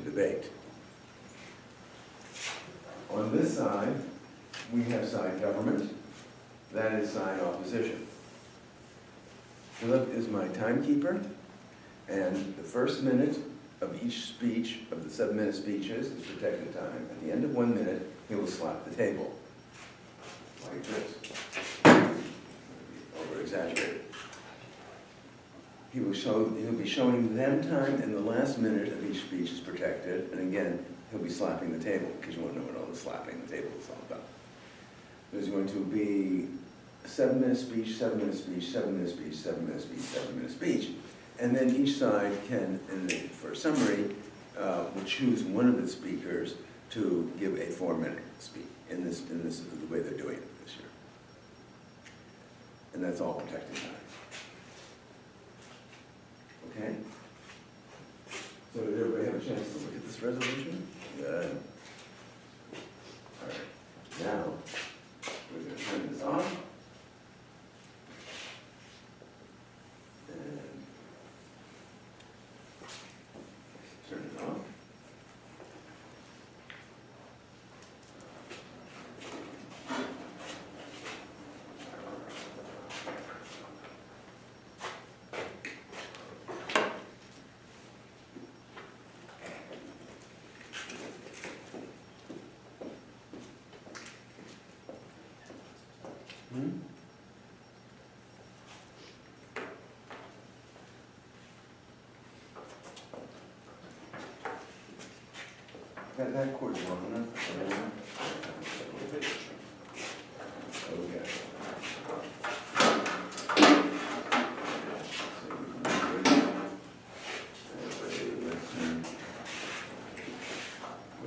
debate. On this side, we have side government, that is side opposition. Philip is my timekeeper, and the first minute of each speech, of the 7-minute speeches, is protected time. At the end of 1 minute, he will slap the table, like this. Over-exaggerated. He'll be showing them time, and the last minute of each speech is protected, and again, he'll be slapping the table, because you want to know what all the slapping the table is all about. There's going to be a 7-minute speech, 7-minute speech, 7-minute speech, 7-minute speech, 7-minute speech, and then each side can, for a summary, will choose one of the speakers to give a 4-minute speech. In this is the way they're doing it this year, and that's all protected time. Okay. So did everybody have a chance to look at this resolution? Good. All right. Now we're going to turn this off. And turn it off. That cord's long enough. Okay.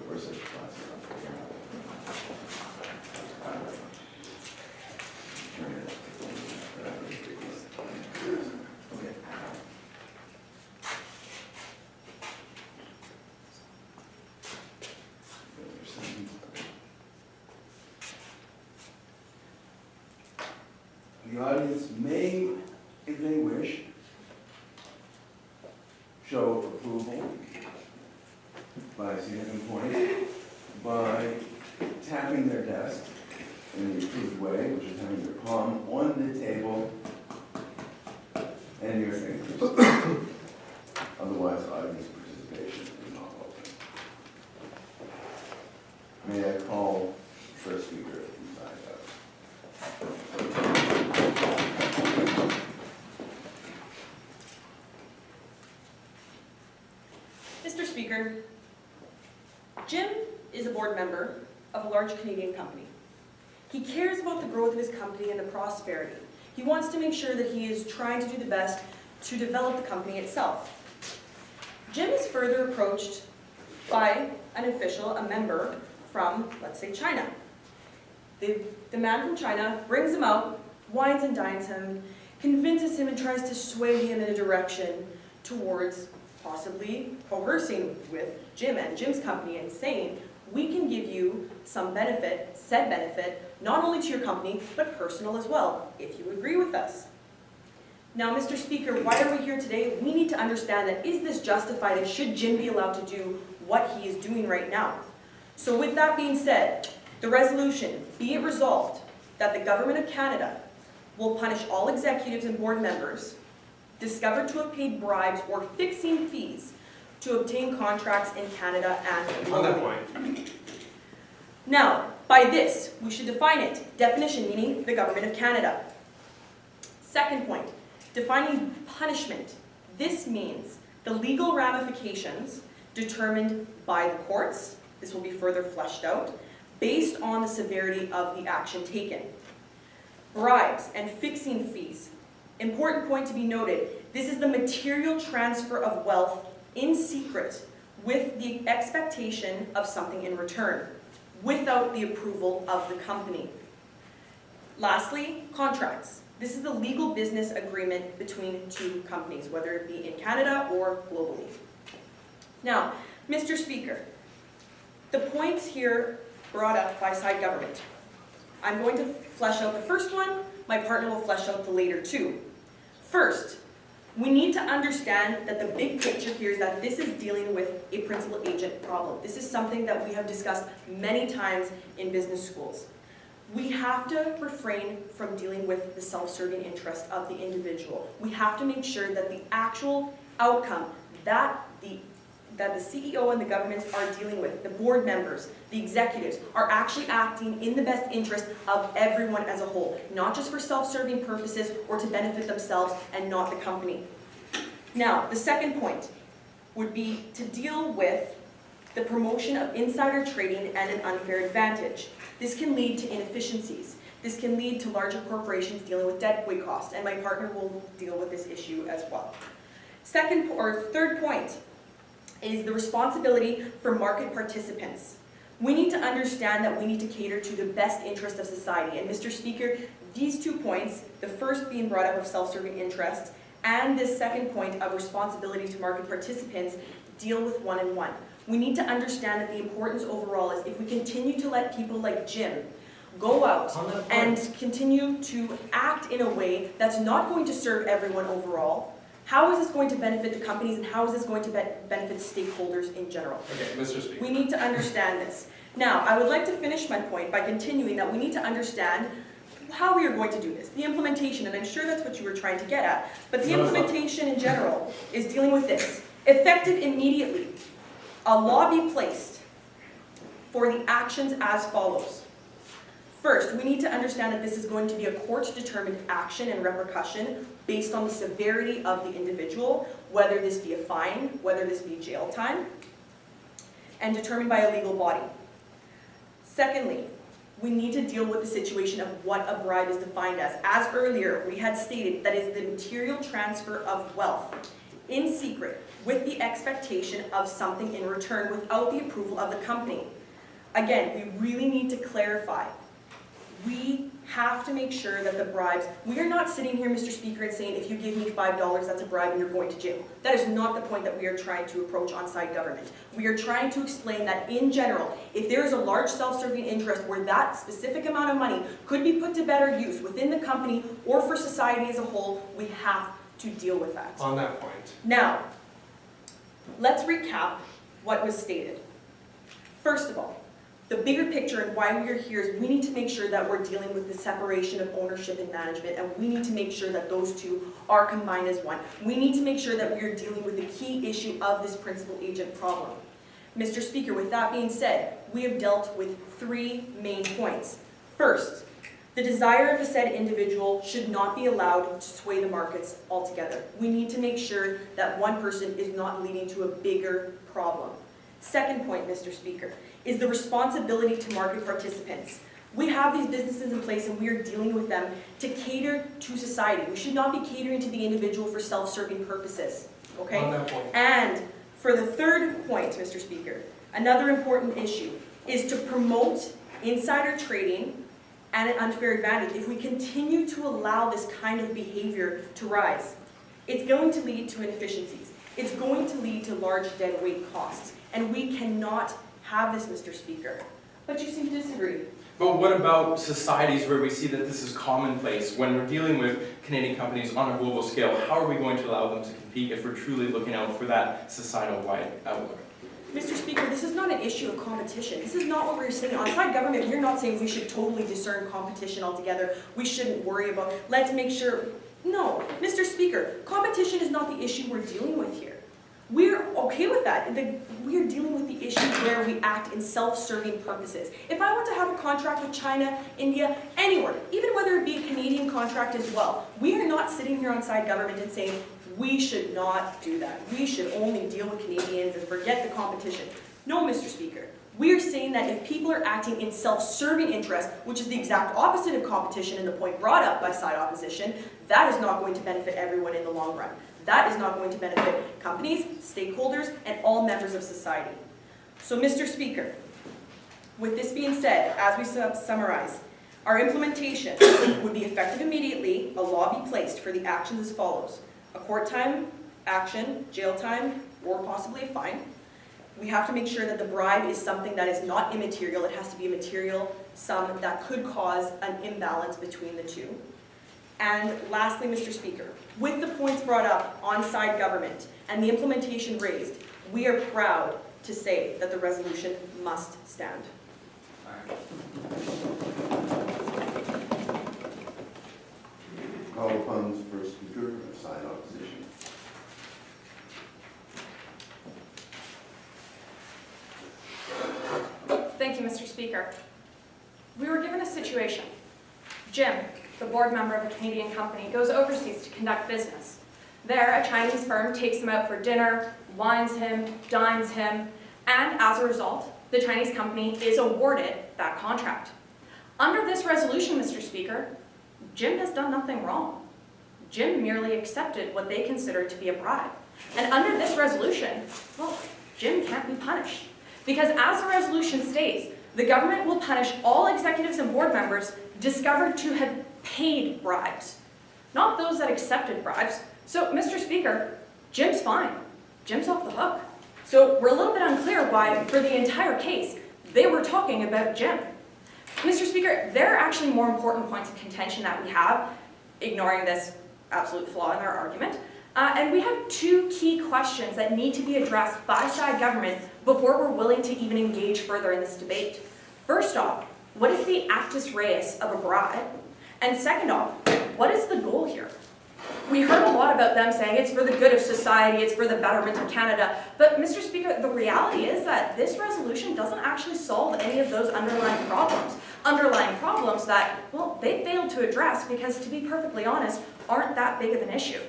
Where's the class? Okay. The audience may, if they wish, show approval by a significant point by tapping their desk in the approved way, which is having your palm on the table and your fingers. Otherwise, audience participation is not open. May I call the first speaker from side up? Mr. Speaker, Jim is a board member of a large Canadian company. He cares about the growth of his company and the prosperity. He wants to make sure that he is trying to do the best to develop the company itself. Jim is further approached by an official, a member from, let's say, China. The man from China brings him out, wines and dines him, convinces him and tries to sway him in a direction towards possibly coercing with Jim and Jim's company and saying, we can give you some benefit, said benefit, not only to your company, but personal as well, if you agree with us. Now, Mr. Speaker, why are we here today? We need to understand that, is this justified and should Jim be allowed to do what he is doing right now? So with that being said, the resolution, be it resolved that the Government of Canada will punish all executives and board members discovered to have paid bribes or fixing fees to obtain contracts in Canada and globally. On that point. Now, by this, we should define it. Definition meaning the Government of Canada. Second point, defining punishment. This means the legal ramifications determined by the courts, this will be further fleshed out, based on the severity of the action taken. Bribes and fixing fees. Important point to be noted, this is the material transfer of wealth in secret with the expectation of something in return, without the approval of the company. Lastly, contracts. This is the legal business agreement between two companies, whether it be in Canada or globally. Now, Mr. Speaker, the points here brought up by side government. I'm going to flesh out the first one, my partner will flesh out the later two. First, We need to understand that the big picture here is that this is dealing with a principal agent problem. This is something that we have discussed many times in business schools. We have to refrain from dealing with the self-serving interest of the individual. We have to make sure that the actual outcome that the CEO and the governments are dealing with, the board members, the executives, are actually acting in the best interest of everyone as a whole, not just for self-serving purposes or to benefit themselves and not the company. Now, the second point would be to deal with the promotion of insider trading and an unfair advantage. This can lead to inefficiencies. This can lead to larger corporations dealing with deadweight costs, and my partner will deal with this issue as well. Third point is the responsibility for market participants. We need to understand that we need to cater to the best interest of society. And Mr. Speaker, these 2 points, the first being brought up of self-serving interest, and this second point of responsibility to market participants, deal with one and one. We need to understand that the importance overall is if we continue to let people like Jim go out and continue to act in a way that's not going to serve everyone overall, how is this going to benefit the companies and how is this going to benefit stakeholders in general? Okay, Mr. Speaker. We need to understand this. Now, I would like to finish my point by continuing that we need to understand how we are going to do this, the implementation, and I'm sure that's what you were trying to get at, but the implementation in general is dealing with this. Effective immediately, a law be placed for the actions as follows. First, we need to understand that this is going to be a court-determined action and repercussion based on the severity of the individual, whether this be a fine, whether this be jail time, and determined by a legal body. Secondly, we need to deal with the situation of what a bribe is defined as. As earlier, we had stated that is the material transfer of wealth in secret with the expectation of something in return without the approval of the company. Again, we really need to clarify. We have to make sure that the bribes, we are not sitting here, Mr. Speaker, and saying if you give me $5, that's a bribe and you're going to jail. That is not the point that we are trying to approach on-site government. We are trying to explain that in general, if there is a large self-serving interest where that specific amount of money could be put to better use within the company or for society as a whole, we have to deal with that. On that point. Now, let's recap what was stated. First of all, the bigger picture and why we are here is we need to make sure that we're dealing with the separation of ownership and management, and we need to make sure that those two are combined as one. We need to make sure that we are dealing with the key issue of this principal agent problem. Mr. Speaker, with that being said, we have dealt with 3 main points. First, the desire of the said individual should not be allowed to sway the markets altogether. We need to make sure that one person is not leading to a bigger problem. Second point, Mr. Speaker, is the responsibility to market participants. We have these businesses in place and we are dealing with them to cater to society. We should not be catering to the individual for self-serving purposes, okay? On that point. And for the third point, Mr. Speaker, another important issue is to promote insider trading and an unfair advantage. If we continue to allow this kind of behavior to rise, it's going to lead to inefficiencies. It's going to lead to large deadweight costs. And we cannot have this, Mr. Speaker. But you seem to disagree. But what about societies where we see that this is commonplace? When we're dealing with Canadian companies on a global scale, how are we going to allow them to compete if we're truly looking out for that societal-wide outlook? Mr. Speaker, this is not an issue of competition. This is not what we're saying. On-site government, we're not saying we should totally discern competition altogether. We shouldn't worry about, let's make sure. No, Mr. Speaker, competition is not the issue we're dealing with here. We're okay with that. We're dealing with the issue where we act in self-serving purposes. If I want to have a contract with China, India, anywhere, even whether it be a Canadian contract as well, we are not sitting here on-site government and saying, we should not do that. We should only deal with Canadians and forget the competition. No, Mr. Speaker. We are saying that if people are acting in self-serving interest, which is the exact opposite of competition and the point brought up by side opposition, that is not going to benefit everyone in the long run. That is not going to benefit companies, stakeholders, and all members of society. So, Mr. Speaker, with this being said, as we summarize, our implementation would be effective immediately, a law be placed for the actions as follows. A court time action, jail time, or possibly a fine. We have to make sure that the bribe is something that is not immaterial. It has to be a material sum that could cause an imbalance between the two. And lastly, Mr. Speaker, with the points brought up on side government and the implementation raised, we are proud to say that the resolution must stand. Call upon the first speaker of side opposition. Thank you, Mr. Speaker. We were given a situation. Jim, the board member of a Canadian company, goes overseas to conduct business. There, a Chinese firm takes him out for dinner, wines him, dines him, and as a result, the Chinese company is awarded that contract. Under this resolution, Mr. Speaker, Jim has done nothing wrong. Jim merely accepted what they considered to be a bribe. And under this resolution, well, Jim can't be punished. Because as the resolution states, the government will punish all executives and board members discovered to have paid bribes, not those that accepted bribes. So, Mr. Speaker, Jim's fine. Jim's off the hook. So we're a little bit unclear why, for the entire case, they were talking about Jim. Mr. Speaker, there are actually more important points of contention that we have, ignoring this absolute flaw in their argument. And we have two key questions that need to be addressed by side government before we're willing to even engage further in this debate. First off, what is the actus reus of a bribe? And second off, what is the goal here? We heard a lot about them saying it's for the good of society, it's for the betterment of Canada. But Mr. Speaker, the reality is that this resolution doesn't actually solve any of those underlying problems. Underlying problems that, well, they failed to address because, to be perfectly honest, aren't that big of an issue.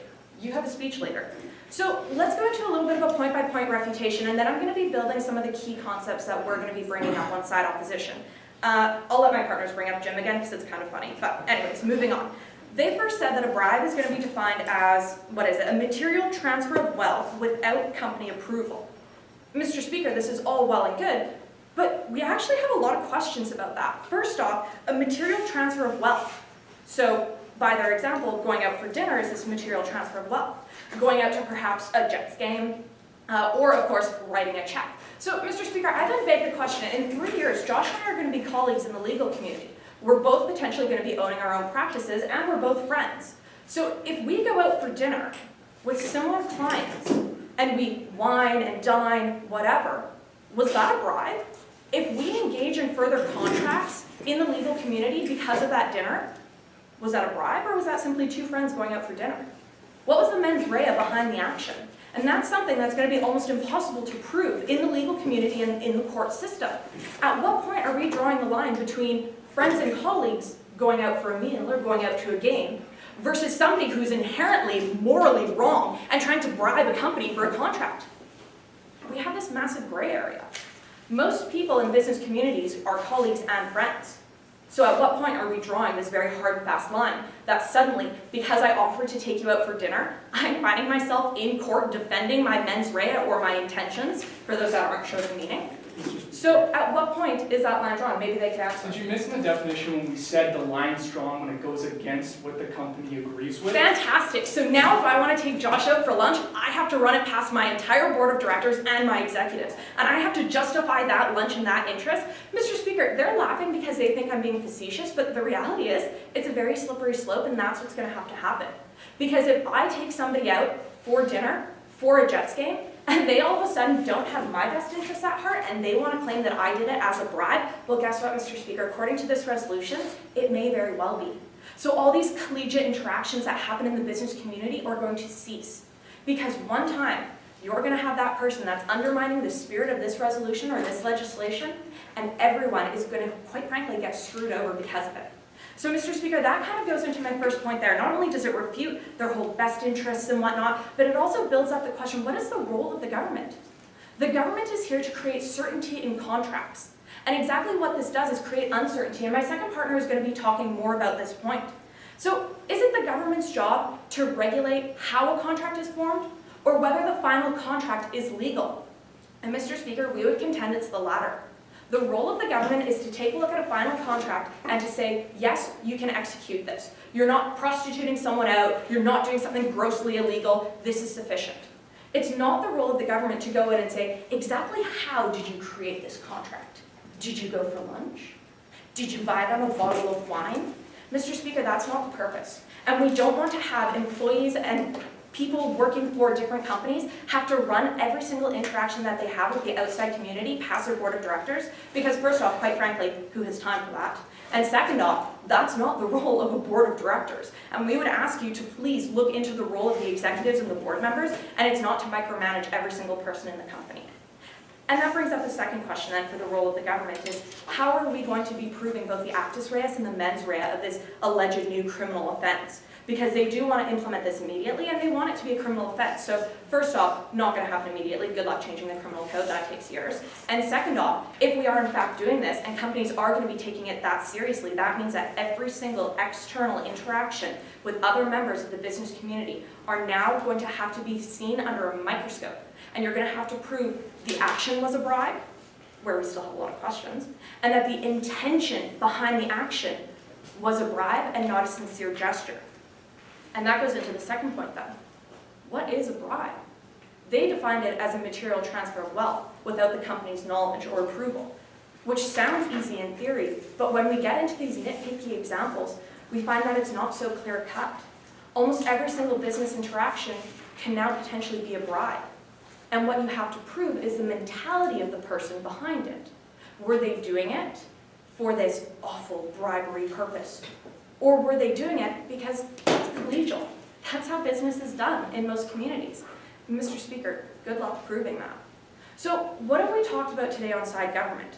You have a speech later. So let's go into a little bit of a point-by-point refutation, and then I'm going to be building some of the key concepts that we're going to be bringing up on side opposition. I'll let my partners bring up Jim again because it's kind of funny. But anyways, moving on. They first said that a bribe is going to be defined as, a material transfer of wealth without company approval. Mr. Speaker, this is all well and good, but we actually have a lot of questions about that. First off, a material transfer of wealth. So, by their example, going out for dinner is this material transfer of wealth. Going out to perhaps a Jets game, or of course, writing a check. So, Mr. Speaker, I then beg the question, in 3 years, Josh and I are going to be colleagues in the legal community. We're both potentially going to be owning our own practices, and we're both friends. So if we go out for dinner with similar clients, and we wine and dine, whatever, was that a bribe? If we engage in further contracts in the legal community because of that dinner, was that a bribe, or was that simply two friends going out for dinner? What was the mens rea behind the action? And that's something that's going to be almost impossible to prove in the legal community and in the court system. At what point are we drawing the line between friends and colleagues going out for a meal or going out to a game versus somebody who's inherently morally wrong and trying to bribe a company for a contract? We have this massive gray area. Most people in business communities are colleagues and friends. So at what point are we drawing this very hard and fast line that suddenly, because I offered to take you out for dinner, I'm finding myself in court defending my mens rea or my intentions, for those that aren't sure the meaning? So at what point is that line drawn? Maybe they can answer. Did you miss in the definition when we said the line's drawn when it goes against what the company agrees with? Fantastic. So now if I want to take Josh out for lunch, I have to run it past my entire board of directors and my executives. And I have to justify that lunch in that interest. Mr. Speaker, they're laughing because they think I'm being facetious, but the reality is it's a very slippery slope, and that's what's going to have to happen. Because if I take somebody out for dinner, for a Jets game, and they all of a sudden don't have my best interests at heart, and they want to claim that I did it as a bribe, well, guess what, Mr. Speaker? According to this resolution, it may very well be. So all these collegiate interactions that happen in the business community are going to cease. Because one time, you're going to have that person that's undermining the spirit of this resolution or this legislation, and everyone is going to, quite frankly, get screwed over because of it. So, Mr. Speaker, that kind of goes into my first point there. Not only does it refute their whole best interests and whatnot, but it also builds up the question, what is the role of the government? The government is here to create certainty in contracts. And exactly what this does is create uncertainty. And my second partner is going to be talking more about this point. So, is it the government's job to regulate how a contract is formed, or whether the final contract is legal? And Mr. Speaker, we would contend it's the latter. The role of the government is to take a look at a final contract and to say, yes, you can execute this. You're not prostituting someone out. You're not doing something grossly illegal. This is sufficient. It's not the role of the government to go in and say, exactly how did you create this contract? Did you go for lunch? Did you buy them a bottle of wine? Mr. Speaker, that's not the purpose. And we don't want to have employees and people working for different companies have to run every single interaction that they have with the outside community past their board of directors, because first off, quite frankly, who has time for that? And second off, that's not the role of a board of directors. And we would ask you to please look into the role of the executives and the board members, and it's not to micromanage every single person in the company. And that brings up the second question then for the role of the government is, how are we going to be proving both the actus reus and the mens rea of this alleged new criminal offense? Because they do want to implement this immediately and they want it to be a criminal offense. So first off, not going to happen immediately. Good luck changing the criminal code, that takes years. And second off, if we are in fact doing this and companies are going to be taking it that seriously, that means that every single external interaction with other members of the business community are now going to have to be seen under a microscope. And you're going to have to prove the action was a bribe, where we still have a lot of questions, and that the intention behind the action was a bribe and not a sincere gesture. And that goes into the second point then. What is a bribe? They defined it as a material transfer of wealth without the company's knowledge or approval, which sounds easy in theory, but when we get into these nitpicky examples, we find that it's not so clear-cut. Almost every single business interaction can now potentially be a bribe. And what you have to prove is the mentality of the person behind it. Were they doing it for this awful bribery purpose? Or were they doing it because it's collegial? That's how business is done in most communities. Mr. Speaker, good luck proving that. So what have we talked about today on side government?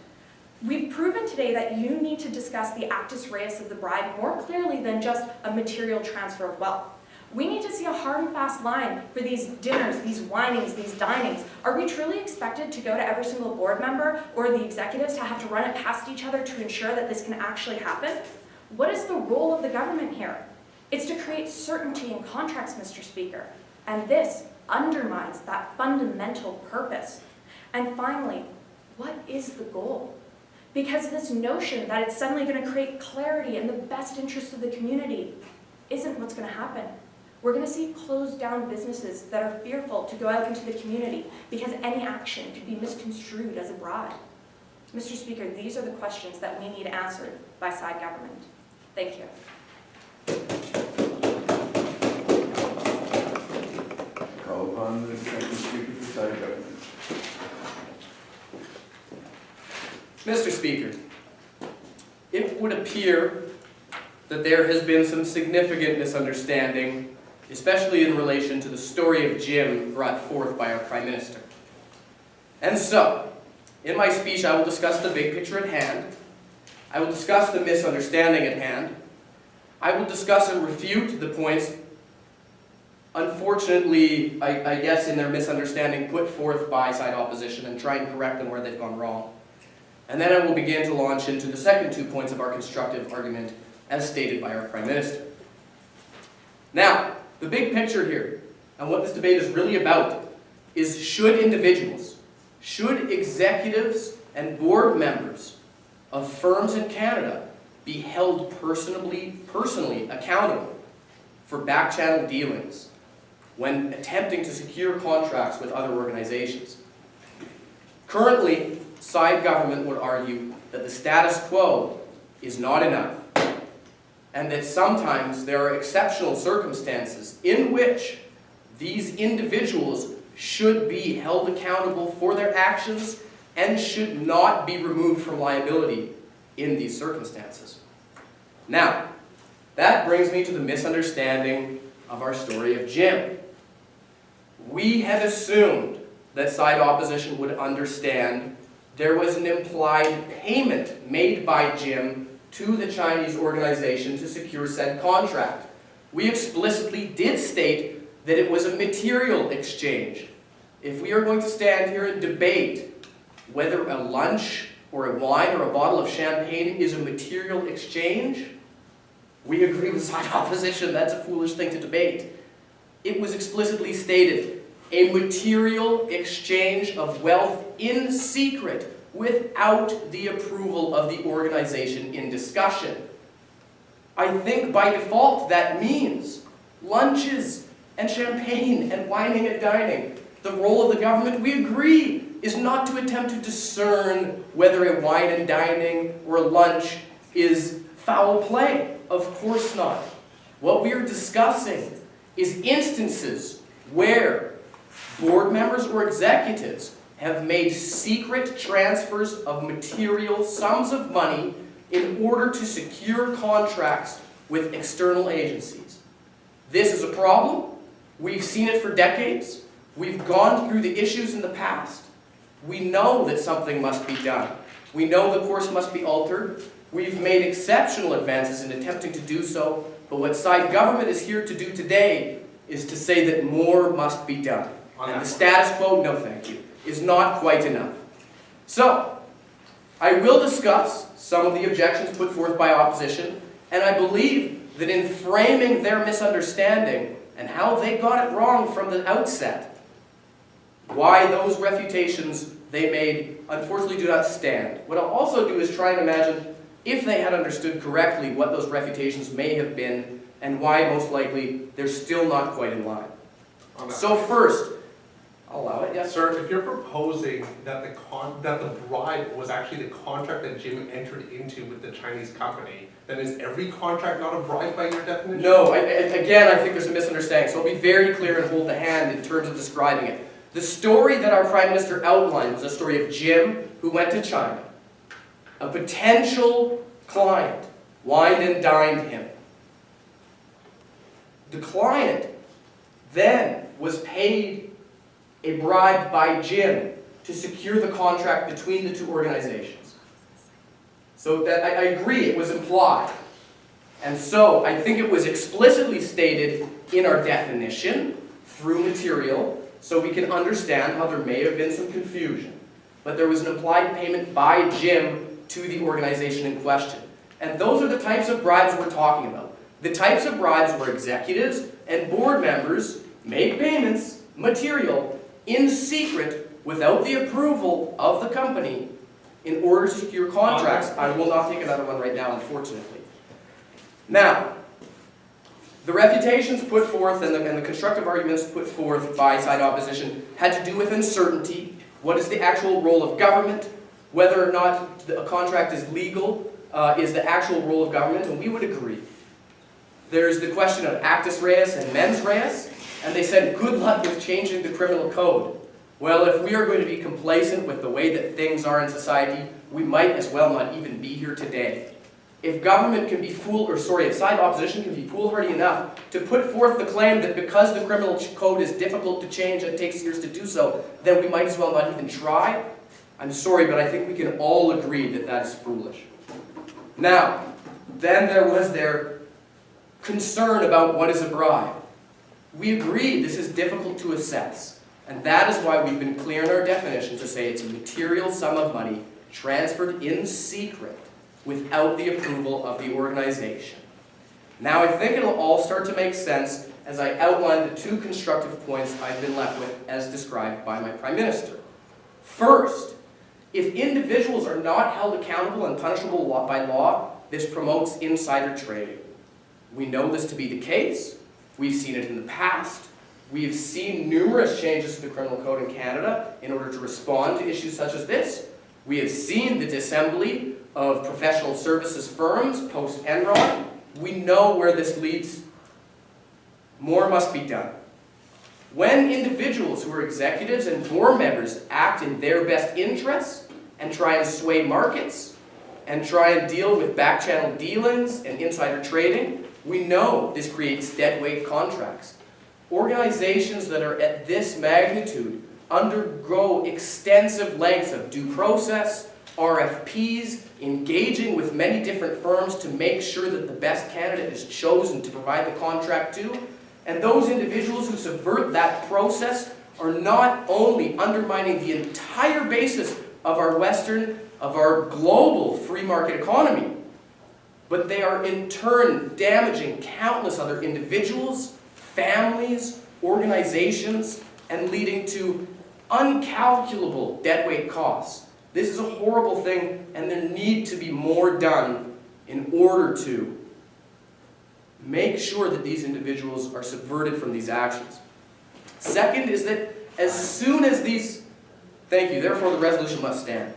We've proven today that you need to discuss the actus reus of the bribe more clearly than just a material transfer of wealth. We need to see a hard and fast line for these dinners, these winings, these dinings. Are we truly expected to go to every single board member or the executives to have to run it past each other to ensure that this can actually happen? What is the role of the government here? It's to create certainty in contracts, Mr. Speaker. And this undermines that fundamental purpose. And finally, what is the goal? Because this notion that it's suddenly going to create clarity in the best interest of the community isn't what's going to happen. We're going to see closed down businesses that are fearful to go out into the community because any action could be misconstrued as a bribe. Mr. Speaker, these are the questions that we need answered by side government. Thank you. Call upon the second speaker for side government. Mr. Speaker, it would appear that there has been some significant misunderstanding, especially in relation to the story of Jim brought forth by our Prime Minister. And so, in my speech I will discuss the big picture at hand, I will discuss the misunderstanding at hand, I will discuss and refute the points, unfortunately, I guess in their misunderstanding, put forth by side opposition and try and correct them where they've gone wrong. And then I will begin to launch into the second 2 points of our constructive argument as stated by our Prime Minister. Now, the big picture here, and what this debate is really about, is should individuals, should executives and board members of firms in Canada be held personally accountable for back-channel dealings when attempting to secure contracts with other organizations? Currently, side government would argue that the status quo is not enough, and that sometimes there are exceptional circumstances in which these individuals should be held accountable for their actions and should not be removed from liability in these circumstances. Now, that brings me to the misunderstanding of our story of Jim. We had assumed that side opposition would understand there was an implied payment made by Jim to the Chinese organization to secure said contract. We explicitly did state that it was a material exchange. If we are going to stand here and debate whether a lunch or a wine or a bottle of champagne is a material exchange, we agree with side opposition, that's a foolish thing to debate. It was explicitly stated, a material exchange of wealth in secret without the approval of the organization in discussion. I think by default that means lunches and champagne and wining and dining. The role of the government, we agree, is not to attempt to discern whether a wine and dining or a lunch is foul play. Of course not. What we are discussing is instances where board members or executives have made secret transfers of material sums of money in order to secure contracts with external agencies. This is a problem. We've seen it for decades. We've gone through the issues in the past. We know that something must be done. We know the course must be altered. We've made exceptional advances in attempting to do so, but what side government is here to do today is to say that more must be done. And the status quo, no thank you, is not quite enough. So, I will discuss some of the objections put forth by opposition, and I believe that in framing their misunderstanding and how they got it wrong from the outset, why those refutations they made unfortunately do not stand. What I'll also do is try and imagine if they had understood correctly what those refutations may have been and why most likely they're still not quite in line. So first, I'll allow it, yes? Sir, if you're proposing that the bribe was actually the contract that Jim entered into with the Chinese company, then is every contract not a bribe by your definition? No, again, I think there's a misunderstanding, so I'll be very clear and hold the hand in terms of describing it. The story that our Prime Minister outlined was a story of Jim who went to China. A potential client wined and dined him. The client then was paid a bribe by Jim to secure the contract between the two organizations. So that I agree, it was implied. And so I think it was explicitly stated in our definition through material, so we can understand how there may have been some confusion. But there was an implied payment by Jim to the organization in question. And those are the types of bribes we're talking about. The types of bribes where executives and board members make payments, material, in secret, without the approval of the company, in order to secure contracts. I will not take another one right now, unfortunately. Now, the refutations put forth and the constructive arguments put forth by side opposition had to do with uncertainty. What is the actual role of government? Whether or not a contract is legal is the actual role of government, and we would agree. There's the question of actus reus and mens reus, and they said, good luck with changing the criminal code. Well, if we are going to be complacent with the way that things are in society, we might as well not even be here today. If government can be if side opposition can be foolhardy enough to put forth the claim that because the criminal code is difficult to change and it takes years to do so, then we might as well not even try, I'm sorry, but I think we can all agree that that is foolish. Now, then there was their concern about what is a bribe. We agree this is difficult to assess, and that is why we've been clear in our definition to say it's a material sum of money transferred in secret without the approval of the organization. Now I think it'll all start to make sense as I outline the two constructive points I've been left with as described by my Prime Minister. First, if individuals are not held accountable and punishable by law, this promotes insider trading. We know this to be the case. We've seen it in the past. We've seen numerous changes to the criminal code in Canada in order to respond to issues such as this. We have seen the disassembly of professional services firms post-Enron. We know where this leads. More must be done. When individuals who are executives and board members act in their best interests and try and sway markets and try and deal with back-channel dealings and insider trading, we know this creates deadweight contracts. Organizations that are at this magnitude undergo extensive lengths of due process, RFPs, engaging with many different firms to make sure that the best candidate is chosen to provide the contract to. And those individuals who subvert that process are not only undermining the entire basis of our global free market economy, but they are in turn damaging countless other individuals, families, organizations, and leading to uncalculable deadweight costs. This is a horrible thing, and there need to be more done in order to make sure that these individuals are subverted from these actions. Second is that as soon as these... Thank you. Therefore, the resolution must stand.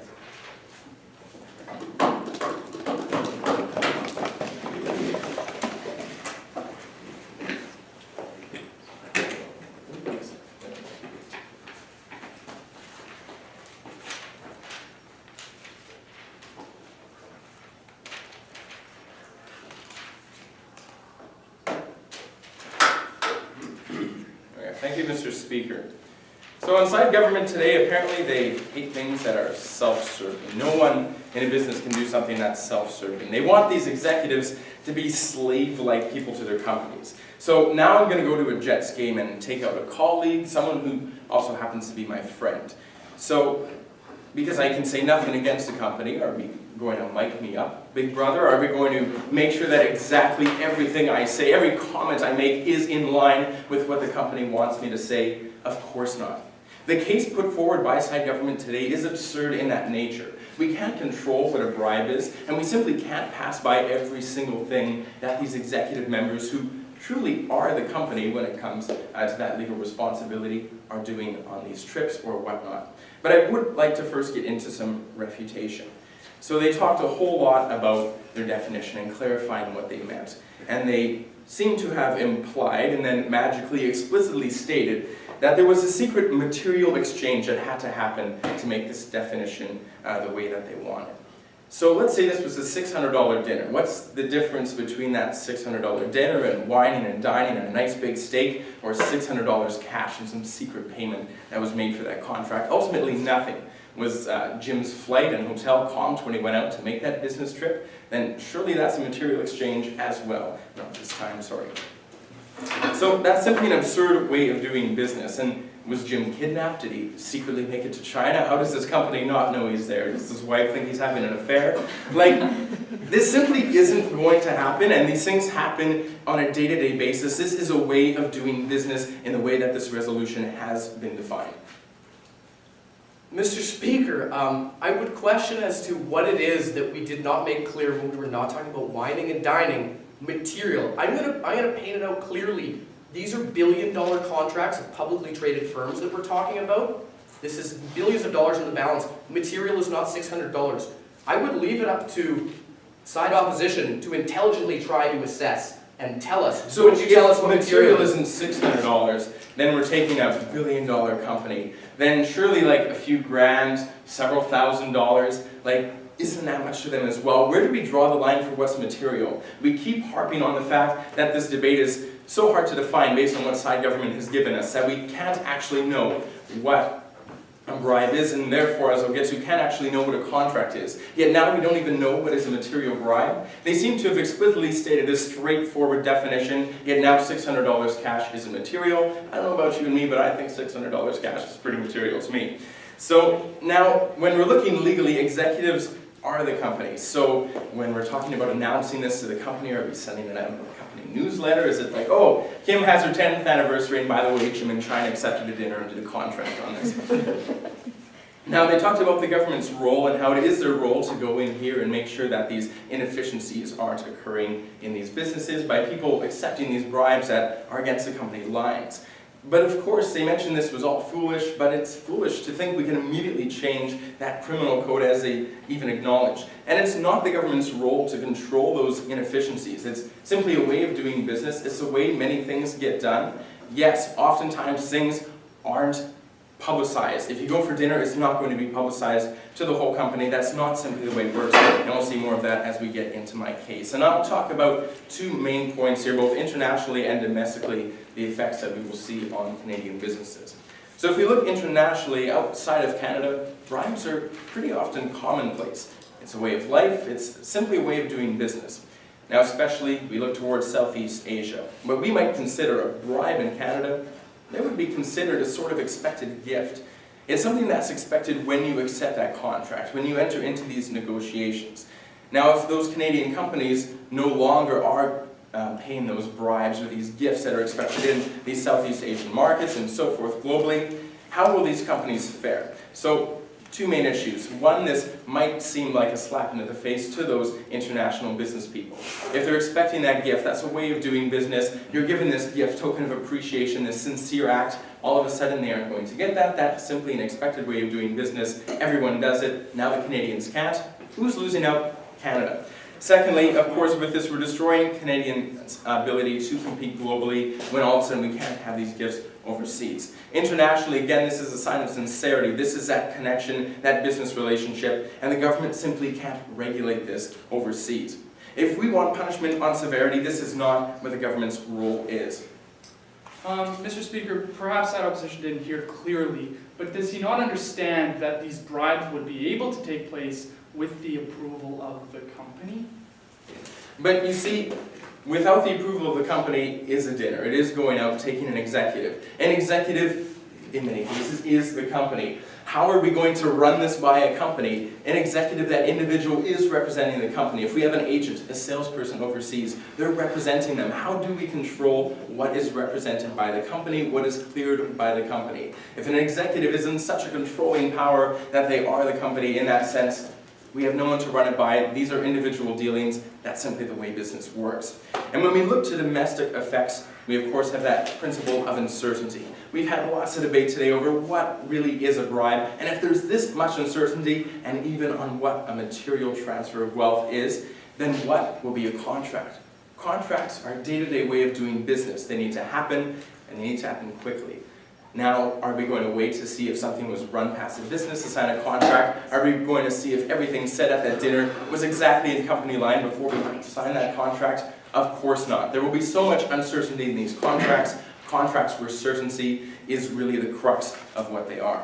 Mr. Speaker. So inside government today, apparently they hate things that are self-serving. No one in a business can do something that's self-serving. They want these executives to be slave-like people to their companies. So now I'm going to go to a Jets game and take out a colleague, someone who also happens to be my friend. So, because I can say nothing against the company, are we going to mic me up, Big Brother? Are we going to make sure that exactly everything I say, every comment I make is in line with what the company wants me to say? Of course not. The case put forward by side government today is absurd in that nature. We can't control what a bribe is, and we simply can't pass by every single thing that these executive members, who truly are the company when it comes to that legal responsibility, are doing on these trips or whatnot. But I would like to first get into some refutation. So they talked a whole lot about their definition and clarifying what they meant. And they seem to have implied and then magically explicitly stated that there was a secret material exchange that had to happen to make this definition the way that they wanted. So let's say this was a $600 dinner. What's the difference between that $600 dinner and wining and dining and a nice big steak, or $600 cash and some secret payment that was made for that contract? Ultimately nothing. Was Jim's flight and hotel comped when he went out to make that business trip? Then surely that's a material exchange as well. Not this time, sorry. So that's simply an absurd way of doing business. And was Jim kidnapped? Did he secretly make it to China? How does this company not know he's there? Does his wife think he's having an affair? Like, this simply isn't going to happen, and these things happen on a day-to-day basis. This is a way of doing business in the way that this resolution has been defined. Mr. Speaker, I would question as to what it is that we did not make clear when we were not talking about wining and dining material. I'm gonna paint it out clearly. These are billion-dollar contracts of publicly traded firms that we're talking about. This is billions of dollars in the balance. Material is not $600. I would leave it up to side opposition to intelligently try to assess and tell us. So would you tell us what material isn't $600, then we're taking a billion-dollar company. Then surely like a few grand, several $1,000s, like, isn't that much to them as well? Where do we draw the line for what's material? We keep harping on the fact that this debate is so hard to define based on what side government has given us, that we can't actually know what a bribe is, and therefore, as I'll get to, can't actually know what a contract is. Yet now we don't even know what is a material bribe. They seem to have explicitly stated a straightforward definition, yet now $600 cash is a material. I don't know about you and me, but I think $600 cash is pretty material to me. So now, when we're looking legally, executives are the company. So when we're talking about announcing this to the company, are we sending it out in a company newsletter? Is it like, oh, Kim has her 10th anniversary, and by the way, Jim in China accepted a dinner and did a contract on this. Now, they talked about the government's role and how it is their role to go in here and make sure that these inefficiencies aren't occurring in these businesses by people accepting these bribes that are against the company lines. But of course, they mentioned this was all foolish, but it's foolish to think we can immediately change that criminal code, as they even acknowledge. And it's not the government's role to control those inefficiencies. It's simply a way of doing business. It's the way many things get done. Yes, oftentimes things aren't publicized. If you go for dinner, it's not going to be publicized to the whole company. That's not simply the way it works, and we'll see more of that as we get into my case. And I'll talk about two main points here, both internationally and domestically, the effects that we will see on Canadian businesses. So if we look internationally, outside of Canada, bribes are pretty often commonplace. It's a way of life, it's simply a way of doing business. Now especially, we look towards Southeast Asia. What we might consider a bribe in Canada, that would be considered a sort of expected gift. It's something that's expected when you accept that contract, when you enter into these negotiations. Now, if those Canadian companies no longer are paying those bribes or these gifts that are expected in these Southeast Asian markets and so forth globally, how will these companies fare? So, two main issues. One, this might seem like a slap into the face to those international business people. If they're expecting that gift, that's a way of doing business. You're given this gift, token of appreciation, this sincere act. All of a sudden they aren't going to get that. That's simply an expected way of doing business. Everyone does it. Now the Canadians can't. Who's losing out? Canada. Secondly, of course, with this, we're destroying Canadians' ability to compete globally when all of a sudden we can't have these gifts overseas. Internationally, again, this is a sign of sincerity. This is that connection, that business relationship, and the government simply can't regulate this overseas. If we want punishment on severity, this is not what the government's role is. Mr. Speaker, perhaps that opposition didn't hear clearly, but does he not understand that these bribes would be able to take place with the approval of the company? But you see, without the approval of the company is a dinner. It is going out, taking an executive. An executive, in many cases, is the company. How are we going to run this by a company? An executive, that individual is representing the company. If we have an agent, a salesperson overseas, they're representing them. How do we control what is represented by the company, what is cleared by the company? If an executive is in such a controlling power that they are the company in that sense, we have no one to run it by. These are individual dealings. That's simply the way business works. And when we look to domestic effects, we of course have that principle of uncertainty. We've had lots of debate today over what really is a bribe, and if there's this much uncertainty, and even on what a material transfer of wealth is, then what will be a contract? Contracts are a day-to-day way of doing business. They need to happen, and they need to happen quickly. Now, are we going to wait to see if something was run past a business to sign a contract? Are we going to see if everything said at that dinner was exactly in company line before we sign that contract? Of course not. There will be so much uncertainty in these contracts. Contracts where certainty is really the crux of what they are.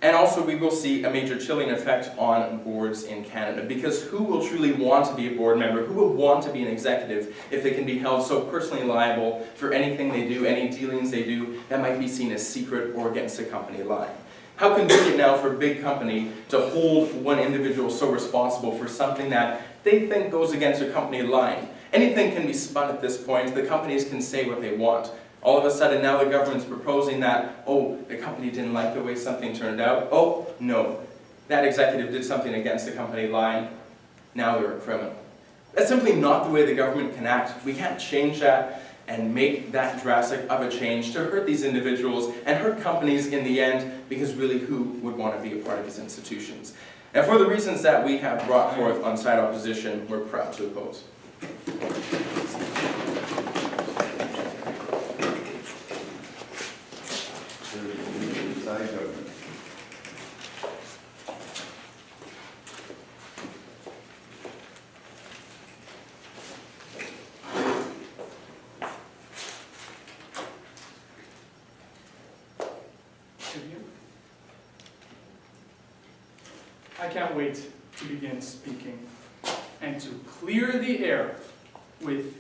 And also we will see a major chilling effect on boards in Canada, because who will truly want to be a board member, who will want to be an executive if they can be held so personally liable for anything they do, any dealings they do that might be seen as secret or against the company line? How convenient now for a big company to hold one individual so responsible for something that they think goes against a company line. Anything can be spun at this point. The companies can say what they want. All of a sudden now the government's proposing that, oh, the company didn't like the way something turned out. Oh, no, that executive did something against the company line. Now they're a criminal. That's simply not the way the government can act. We can't change that and make that drastic of a change to hurt these individuals and hurt companies in the end, because really who would want to be a part of these institutions? And for the reasons that we have brought forth on side opposition, we're proud to oppose. Side government. I can't wait to begin speaking and to clear the air with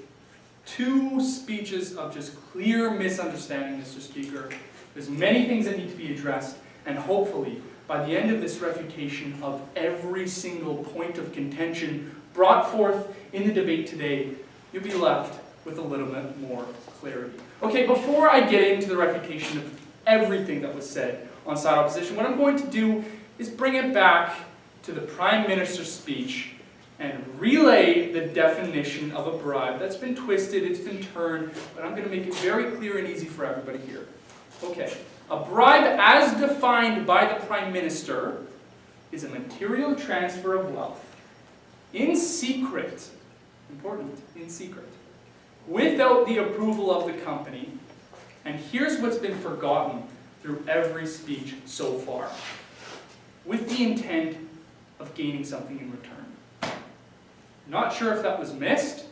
two speeches of just clear misunderstanding, Mr. Speaker. There's many things that need to be addressed, and hopefully, by the end of this refutation of every single point of contention brought forth in the debate today, you'll be left with a little bit more clarity. Okay, before I get into the refutation of everything that was said on side opposition, what I'm going to do is bring it back to the Prime Minister's speech and relay the definition of a bribe. That's been twisted, it's been turned, but I'm going to make it very clear and easy for everybody here. Okay, a bribe as defined by the Prime Minister is a material transfer of wealth in secret, important, in secret, without the approval of the company. And here's what's been forgotten through every speech so far, with the intent of gaining something in return. Not sure if that was missed,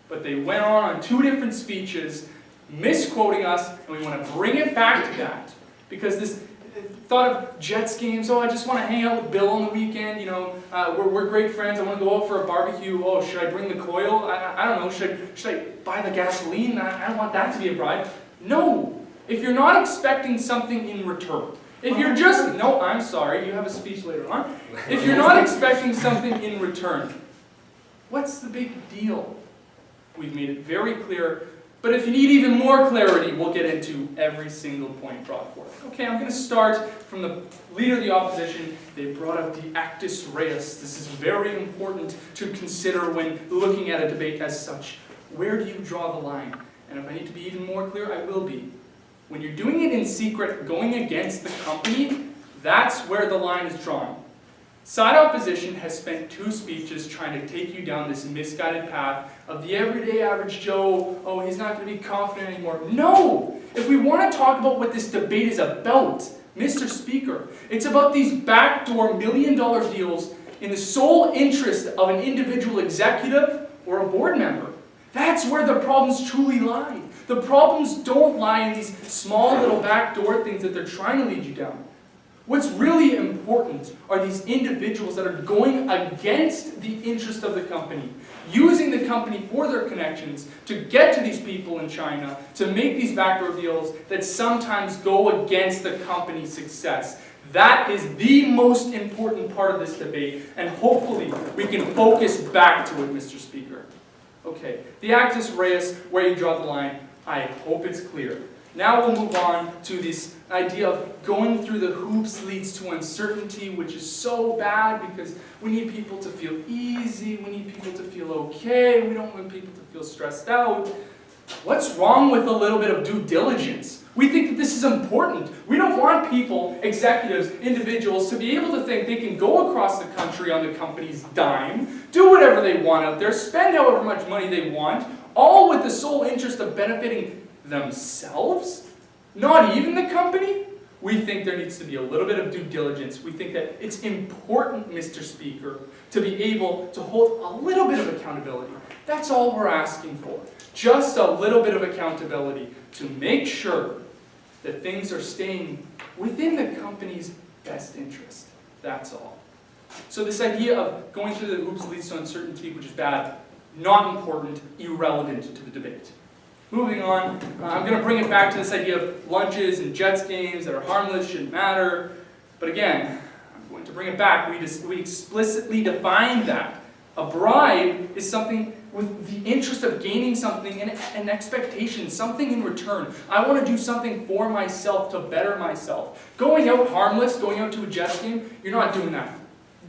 but they went on two different speeches misquoting us, and we want to bring it back to that. Because this thought of Jets games, oh, I just want to hang out with Bill on the weekend, you know, we're great friends, I want to go out for a barbecue, oh, should I bring the coil? I don't know, should I buy the gasoline? I don't want that to be a bribe. No, if you're not expecting something in return, if you're just, no, I'm sorry, you have a speech later on. If you're not expecting something in return, what's the big deal? We've made it very clear, but if you need even more clarity, we'll get into every single point brought forth. Okay, I'm going to start from the leader of the opposition. They brought up the actus reus. This is very important to consider when looking at a debate as such. Where do you draw the line? And if I need to be even more clear, I will be. When you're doing it in secret, going against the company, that's where the line is drawn. Side opposition has spent two speeches trying to take you down this misguided path of the everyday average Joe, oh, he's not going to be confident anymore. No! If we want to talk about what this debate is about, Mr. Speaker, it's about these backdoor million-dollar deals in the sole interest of an individual executive or a board member. That's where the problems truly lie. The problems don't lie in these small little backdoor things that they're trying to lead you down. What's really important are these individuals that are going against the interest of the company, using the company for their connections to get to these people in China, to make these backdoor deals that sometimes go against the company's success. That is the most important part of this debate, and hopefully we can focus back to it, Mr. Speaker. Okay, the actus reus, where you draw the line, I hope it's clear. Now we'll move on to this idea of going through the hoops leads to uncertainty, which is so bad because we need people to feel easy, we need people to feel okay, we don't want people to feel stressed out. What's wrong with a little bit of due diligence? We think that this is important. We don't want people, executives, individuals, to be able to think they can go across the country on the company's dime, do whatever they want out there, spend however much money they want, all with the sole interest of benefiting themselves, not even the company. We think there needs to be a little bit of due diligence. We think that it's important, Mr. Speaker, to be able to hold a little bit of accountability. That's all we're asking for. Just a little bit of accountability to make sure that things are staying within the company's best interest. That's all. So this idea of going through the hoops leads to uncertainty, which is bad, not important, irrelevant to the debate. Moving on, I'm going to bring it back to this idea of lunches and Jets games that are harmless, shouldn't matter. But again, I'm going to bring it back. We explicitly define that. A bribe is something with the interest of gaining something and an expectation, something in return. I want to do something for myself to better myself. Going out harmless, going out to a Jets game, you're not doing that.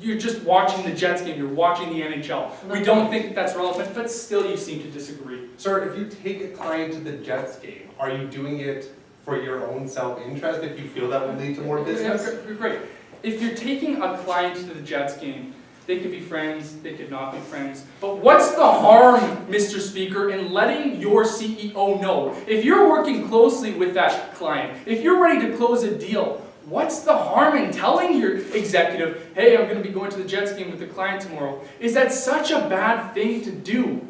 You're just watching the Jets game, you're watching the NHL. We don't think that that's relevant, but still you seem to disagree. Sir, if you take a client to the Jets game, are you doing it for your own self-interest if you feel that will lead to more business? Yeah, great. If you're taking a client to the Jets game, they could be friends, they could not be friends. But what's the harm, Mr. Speaker, in letting your CEO know? If you're working closely with that client, if you're ready to close a deal, what's the harm in telling your executive, hey, I'm going to be going to the Jets game with the client tomorrow? Is that such a bad thing to do?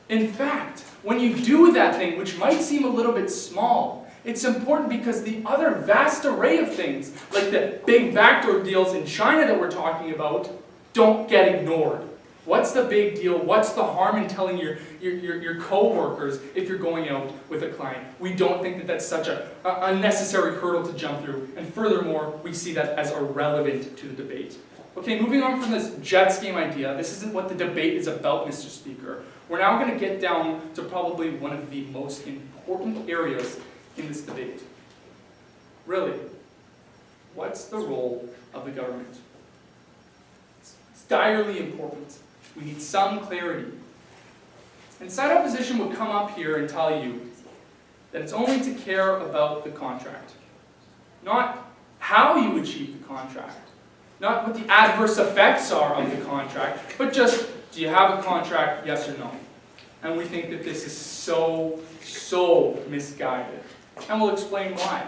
In fact, when you do that thing, which might seem a little bit small, it's important because the other vast array of things, like the big backdoor deals in China that we're talking about, don't get ignored. What's the big deal? What's the harm in telling your co-workers if you're going out with a client? We don't think that that's such a unnecessary hurdle to jump through. And furthermore, we see that as irrelevant to the debate. Okay, moving on from this Jets game idea, this isn't what the debate is about, Mr. Speaker. We're now going to get down to probably one of the most important areas in this debate. Really, what's the role of the government? It's direly important. We need some clarity. And side opposition would come up here and tell you that it's only to care about the contract. Not how you achieve the contract. Not what the adverse effects are of the contract, but just, do you have a contract, yes or no? And we think that this is so misguided. And we'll explain why.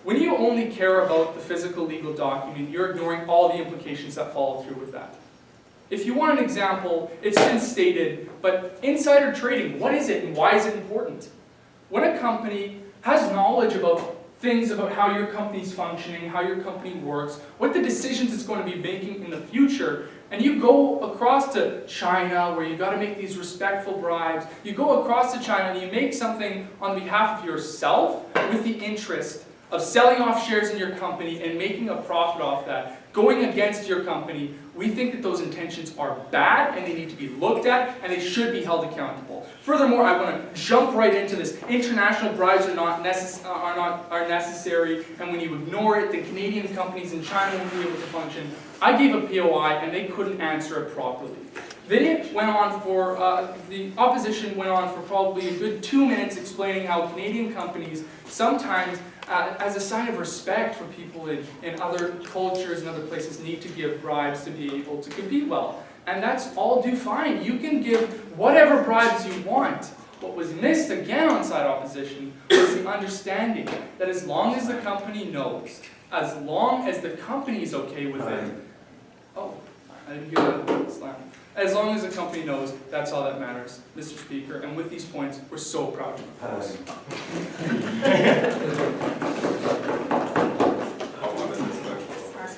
When you only care about the physical legal document, you're ignoring all the implications that follow through with that. If you want an example, it's been stated, but insider trading, what is it and why is it important? When a company has knowledge about things about how your company's functioning, how your company works, what the decisions it's going to be making in the future, and you go across to China where you've got to make these respectful bribes, you go across to China and you make something on behalf of yourself with the interest of selling off shares in your company and making a profit off that, going against your company, we think that those intentions are bad and they need to be looked at and they should be held accountable. Furthermore, I want to jump right into this. International bribes are necessary, and when you ignore it, the Canadian companies in China won't be able to function. I gave a POI and they couldn't answer it properly. They went on for, the opposition went on for probably a good 2 minutes explaining how Canadian companies sometimes, as a sign of respect for people in other cultures and other places, need to give bribes to be able to compete well. And that's all do fine. You can give whatever bribes you want. What was missed again on side opposition was the understanding that as long as the company knows, as long as the company is okay with it, oh, I didn't hear that slam. As long as the company knows, that's all that matters, Mr. Speaker. And with these points, we're so proud to propose. How long is this lecture?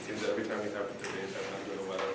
Seems every time we have a debate, I'm good weather.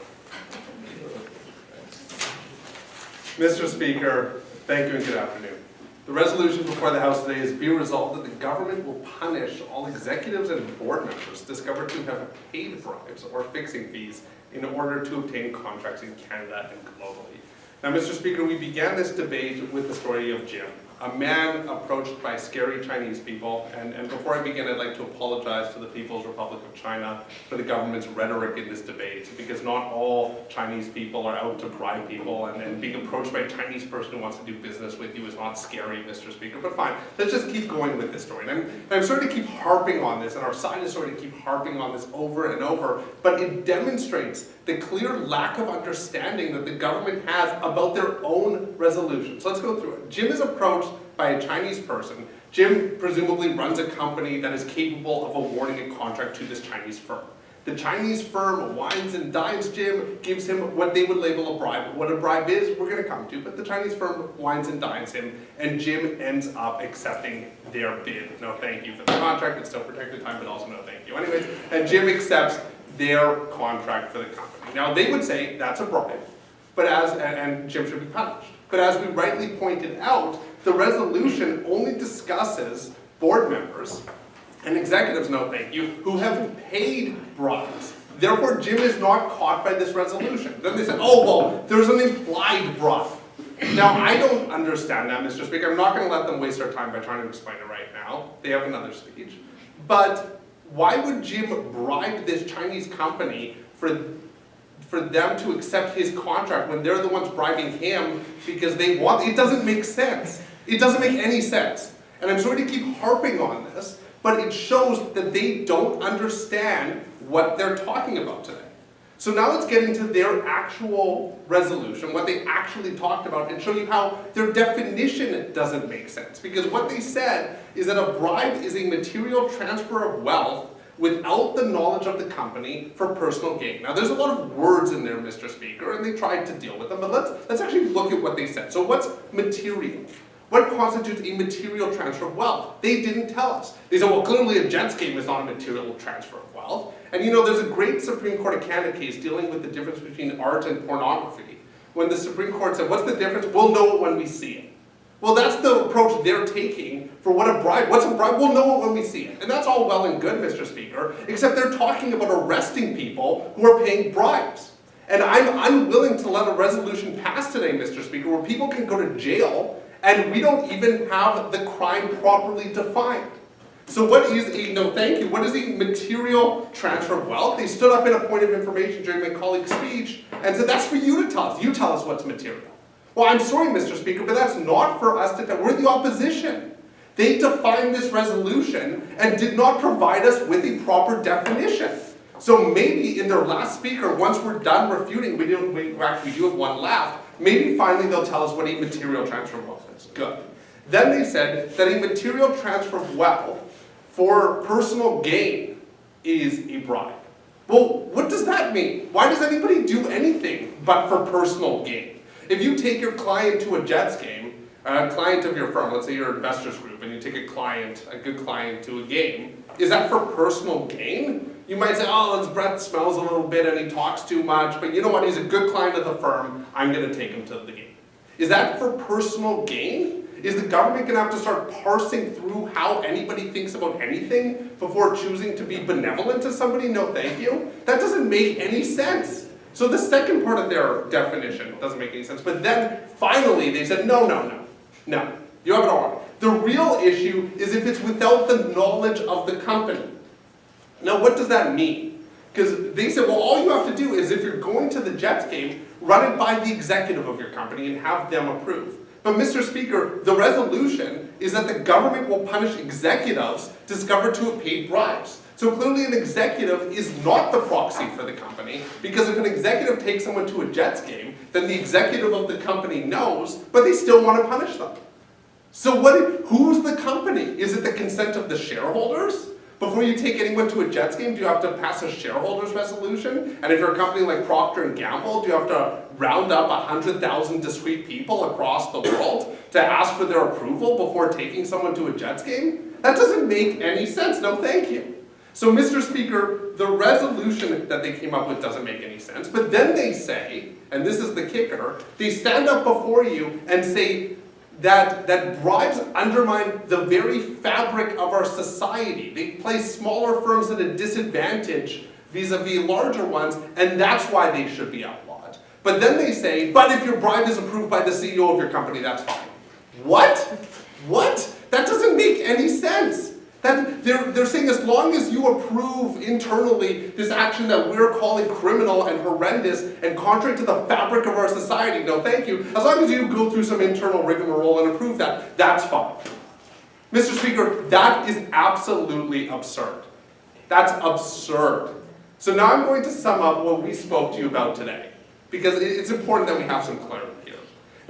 Mr. Speaker, thank you and good afternoon. The resolution before the House today is be resolved that the government will punish all executives and board members discovered to have paid bribes or fixing fees in order to obtain contracts in Canada and globally. Now, Mr. Speaker, we began this debate with the story of Jim, a man approached by scary Chinese people. And before I begin, I'd like to apologize to the People's Republic of China for the government's rhetoric in this debate, because not all Chinese people are out to bribe people, and being approached by a Chinese person who wants to do business with you is not scary, Mr. Speaker. But fine, let's just keep going with this story. And I'm sorry to keep harping on this, and our side is sorry to keep harping on this over and over, but it demonstrates the clear lack of understanding that the government has about their own resolution. So let's go through it. Jim is approached by a Chinese person. Jim presumably runs a company that is capable of awarding a contract to this Chinese firm. The Chinese firm wines and dines Jim, gives him what they would label a bribe. What a bribe is, we're going to come to, but the Chinese firm wines and dines him, and Jim ends up accepting their bid. No thank you for the contract, it's still protected time, but also no thank you. Anyways, and Jim accepts their contract for the company. Now, they would say that's a bribe, but and Jim should be punished. But as we rightly pointed out, the resolution only discusses board members and executives, no thank you, who have paid bribes. Therefore, Jim is not caught by this resolution. Then they said, oh, well, there's an implied bribe. Now, I don't understand that, Mr. Speaker. I'm not going to let them waste their time by trying to explain it right now. They have another speech. But why would Jim bribe this Chinese company for them to accept his contract when they're the ones bribing him because they want? It doesn't make sense. It doesn't make any sense. And I'm sorry to keep harping on this, but it shows that they don't understand what they're talking about today. So now let's get into their actual resolution, what they actually talked about, and show you how their definition doesn't make sense. Because what they said is that a bribe is a material transfer of wealth without the knowledge of the company for personal gain. Now there's a lot of words in there, Mr. Speaker, and they tried to deal with them, but let's actually look at what they said. So what's material? What constitutes a material transfer of wealth? They didn't tell us. They said, well, clearly a jet ski is not a material transfer of wealth. And you know, there's a great Supreme Court of Canada case dealing with the difference between art and pornography. When the Supreme Court said, what's the difference? We'll know it when we see it. Well, that's the approach they're taking for what a bribe. What's a bribe? We'll know it when we see it. And that's all well and good, Mr. Speaker, except they're talking about arresting people who are paying bribes. And I'm unwilling to let a resolution pass today, Mr. Speaker, where people can go to jail and we don't even have the crime properly defined. So what is what is a material transfer of wealth? They stood up in a point of information during my colleague's speech and said, that's for you to tell us. You tell us what's material. Well, I'm sorry, Mr. Speaker, but that's not for us to tell. We're the opposition. They defined this resolution and did not provide us with a proper definition. So maybe in their last speaker, once we're done refuting, we do have one left, maybe finally they'll tell us what a material transfer of wealth is. Good. Then they said that a material transfer of wealth for personal gain is a bribe. Well, what does that mean? Why does anybody do anything but for personal gain? If you take your client to a Jets game, a client of your firm, let's say your investors group, and you take a good client to a game, is that for personal gain? You might say, oh, his breath smells a little bit and he talks too much, but you know what, he's a good client of the firm, I'm going to take him to the game. Is that for personal gain? Is the government going to have to start parsing through how anybody thinks about anything before choosing to be benevolent to somebody? No, thank you. That doesn't make any sense. So the second part of their definition doesn't make any sense. But then finally they said, no, you have it all wrong. The real issue is if it's without the knowledge of the company. Now what does that mean? Because they said, well, all you have to do is if you're going to the Jets game, run it by the executive of your company and have them approve. But Mr. Speaker, the resolution is that the government will punish executives discovered to have paid bribes. So clearly an executive is not the proxy for the company, because if an executive takes someone to a Jets game, then the executive of the company knows, but they still want to punish them. So who's the company? Is it the consent of the shareholders? Before you take anyone to a Jets game, do you have to pass a shareholders resolution? And if you're a company like Procter & Gamble, do you have to round up 100,000 discrete people across the world to ask for their approval before taking someone to a Jets game? That doesn't make any sense, no thank you. So Mr. Speaker, the resolution that they came up with doesn't make any sense, but then they say, and this is the kicker, they stand up before you and say that bribes undermine the very fabric of our society. They place smaller firms at a disadvantage vis-a-vis larger ones, and that's why they should be outlawed. But then they say, but if your bribe is approved by the CEO of your company, that's fine. What? What? That doesn't make any sense. That they're saying as long as you approve internally this action that we're calling criminal and horrendous and contrary to the fabric of our society, no thank you, as long as you go through some internal rigmarole and approve that, that's fine. Mr. Speaker, that is absolutely absurd. That's absurd. So now I'm going to sum up what we spoke to you about today, because it's important that we have some clarity here.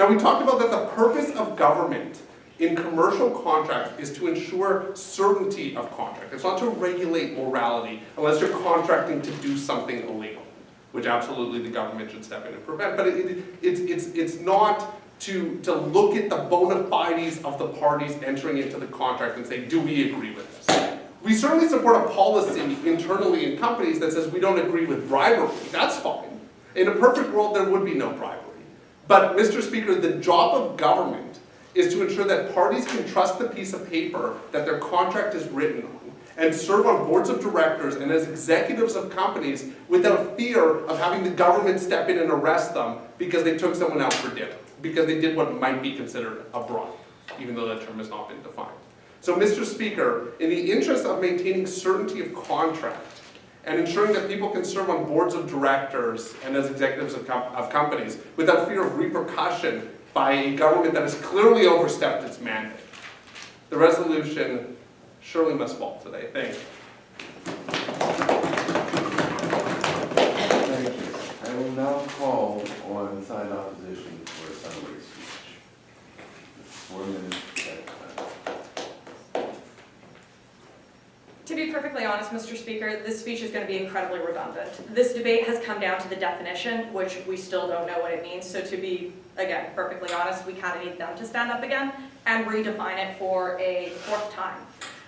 Now we talked about that the purpose of government in commercial contracts is to ensure certainty of contract. It's not to regulate morality unless you're contracting to do something illegal, which absolutely the government should step in and prevent. But it's not to look at the bona fides of the parties entering into the contract and say, do we agree with this? We certainly support a policy internally in companies that says we don't agree with bribery. That's fine. In a perfect world, there would be no bribery. But Mr. Speaker, the job of government is to ensure that parties can trust the piece of paper that their contract is written on and serve on boards of directors and as executives of companies without fear of having the government step in and arrest them because they took someone out for dinner, because they did what might be considered a bribe, even though that term has not been defined. So Mr. Speaker, in the interest of maintaining certainty of contract and ensuring that people can serve on boards of directors and as executives of companies without fear of repercussion by a government that has clearly overstepped its mandate, the resolution surely must fall today. Thank you. Thank you. I will now call on side opposition for a summary speech. 4 minutes at a time. To be perfectly honest, Mr. Speaker, this speech is going to be incredibly redundant. This debate has come down to the definition, which we still don't know what it means. So to be, again, perfectly honest, we kind of need them to stand up again and redefine it for a 4th time.